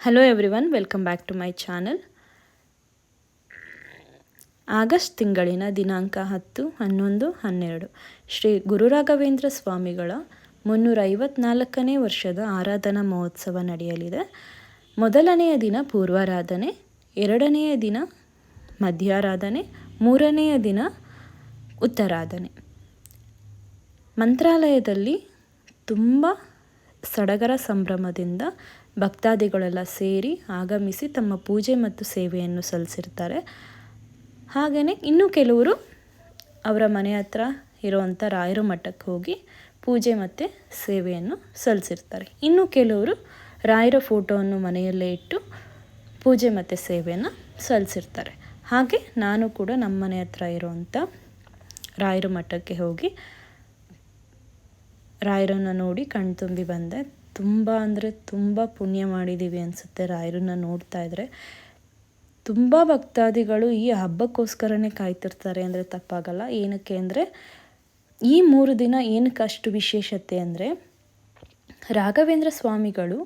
Hello everyone, welcome back to my channel. August ತಿಂಗಳಿನ ದಿನಾಂಕ 10, 11, 12 ಶ್ರೀ ಗುರುರಾಘವೇಂದ್ರ ಸ್ವಾಮಿಗಳ 354ನೇ ವರ್ಷದ ಆರಾಧನಾ ಮಹೋತ್ಸವ ನಡೆಯಲಿದೆ. ಮೊದಲನೆಯ ದಿನ ಪೂರ್ವಾರಾಧನೆ, ಎರಡನೆಯ ದಿನ ಮಧ್ಯಾರಾಧನೆ, ಮೂರನೆಯ ದಿನ ಉತ್ತರಾಧನೆ. ಮಂತ್ರಾಲಯದಲ್ಲಿ ತುಂಬ ಸಡಗರ ಸಂಭ್ರಮದಿಂದ ಭಕ್ತಾದಿಗಳೆಲ್ಲ ಸೇರಿ ಆಗಮಿಸಿ ತಮ್ಮ ಪೂಜೆ ಮತ್ತು ಸೇವೆಯನ್ನು ಸಲ್ಲಿಸಿರ್ತಾರೆ. ಹಾಗೆಯೇ ಇನ್ನೂ ಕೆಲವರು ಅವರ ಮನೆ ಹತ್ರ ಇರುವಂಥ ರಾಯರ ಮಠಕ್ಕೆ ಹೋಗಿ ಪೂಜೆ ಮತ್ತು ಸೇವೆಯನ್ನು ಸಲ್ಲಿಸಿರ್ತಾರೆ. ಇನ್ನು ಕೆಲವರು ರಾಯರ ಫೋಟೋವನ್ನು ಮನೆಯಲ್ಲೇ ಇಟ್ಟು ಪೂಜೆ ಮತ್ತು ಸೇವೆಯನ್ನು ಸಲ್ಲಿಸಿರ್ತಾರೆ. ಹಾಗೆ ನಾನು ಕೂಡ ನಮ್ಮ ಮನೆ ಹತ್ರ ಇರುವಂಥ ರಾಯರ ಮಠಕ್ಕೆ ಹೋಗಿ ರಾಯರನ್ನು ನೋಡಿ ಕಣ್ತುಂಬಿ ಬಂದೆ. ತುಂಬ ಅಂದರೆ ತುಂಬ ಪುಣ್ಯ ಮಾಡಿದ್ದೀವಿ ಅನಿಸುತ್ತೆ ರಾಯರನ್ನ ನೋಡ್ತಾ ಇದ್ದರೆ. ತುಂಬ ಭಕ್ತಾದಿಗಳು ಈ ಹಬ್ಬಕ್ಕೋಸ್ಕರನೇ ಕಾಯ್ತಿರ್ತಾರೆ ಅಂದರೆ ತಪ್ಪಾಗಲ್ಲ. ಏನಕ್ಕೆ ಅಂದರೆ ಈ 3 ದಿನ ಏನಕ್ಕೆ ಅಷ್ಟು ವಿಶೇಷತೆ ಅಂದರೆ, ರಾಘವೇಂದ್ರ ಸ್ವಾಮಿಗಳು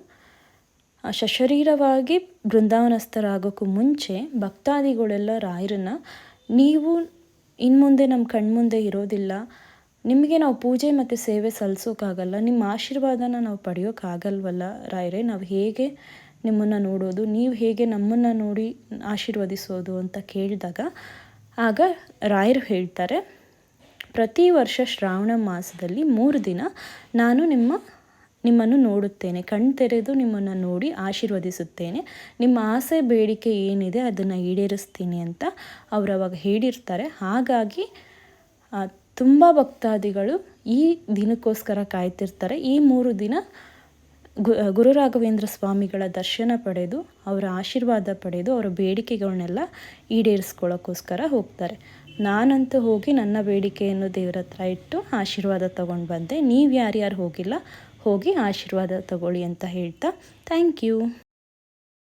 ಸಶರೀರವಾಗಿ ಬೃಂದಾವನಸ್ಥರಾಗೋಕ್ಕೂ ಮುಂಚೆ ಭಕ್ತಾದಿಗಳೆಲ್ಲ ರಾಯರನ್ನ, ನೀವು ಇನ್ಮುಂದೆ ನಮ್ಮ ಕಣ್ಮುಂದೆ ಇರೋದಿಲ್ಲ, ನಿಮಗೆ ನಾವು ಪೂಜೆ ಮತ್ತು ಸೇವೆ ಸಲ್ಲಿಸೋಕ್ಕಾಗಲ್ಲ, ನಿಮ್ಮ ಆಶೀರ್ವಾದನ ನಾವು ಪಡೆಯೋಕ್ಕಾಗಲ್ವಲ್ಲ ರಾಯರೇ, ನಾವು ಹೇಗೆ ನಿಮ್ಮನ್ನು ನೋಡೋದು, ನೀವು ಹೇಗೆ ನಮ್ಮನ್ನು ನೋಡಿ ಆಶೀರ್ವದಿಸೋದು ಅಂತ ಕೇಳಿದಾಗ ಆಗ ರಾಯರು ಹೇಳ್ತಾರೆ, ಪ್ರತಿ ವರ್ಷ ಶ್ರಾವಣ ಮಾಸದಲ್ಲಿ 3 ದಿನ ನಾನು ನಿಮ್ಮನ್ನು ನೋಡುತ್ತೇನೆ, ಕಣ್ತೆರೆದು ನಿಮ್ಮನ್ನು ನೋಡಿ ಆಶೀರ್ವದಿಸುತ್ತೇನೆ, ನಿಮ್ಮ ಆಸೆ ಬೇಡಿಕೆ ಏನಿದೆ ಅದನ್ನು ಈಡೇರಿಸ್ತೀನಿ ಅಂತ ಅವರು ಅವಾಗ ಹೇಳಿರ್ತಾರೆ. ಹಾಗಾಗಿ ತುಂಬ ಭಕ್ತಾದಿಗಳು ಈ ದಿನಕ್ಕೋಸ್ಕರ ಕಾಯ್ತಿರ್ತಾರೆ. ಈ 3 ದಿನ ಗುರು ರಾಘವೇಂದ್ರ ಸ್ವಾಮಿಗಳ ದರ್ಶನ ಪಡೆದು ಅವರ ಆಶೀರ್ವಾದ ಪಡೆದು ಅವರ ಬೇಡಿಕೆಗಳನ್ನೆಲ್ಲ ಈಡೇರಿಸ್ಕೊಳ್ಳೋಕ್ಕೋಸ್ಕರ ಹೋಗ್ತಾರೆ. ನಾನಂತೂ ಹೋಗಿ ನನ್ನ ಬೇಡಿಕೆಯನ್ನು ದೇವರ ಹತ್ರ ಇಟ್ಟು ಆಶೀರ್ವಾದ ತಗೊಂಡು ಬಂದೆ. ನೀವು ಯಾರ್ಯಾರು ಹೋಗಿಲ್ಲ, ಹೋಗಿ ಆಶೀರ್ವಾದ ತಗೊಳ್ಳಿ ಅಂತ ಹೇಳ್ತಾ ಥ್ಯಾಂಕ್ ಯು.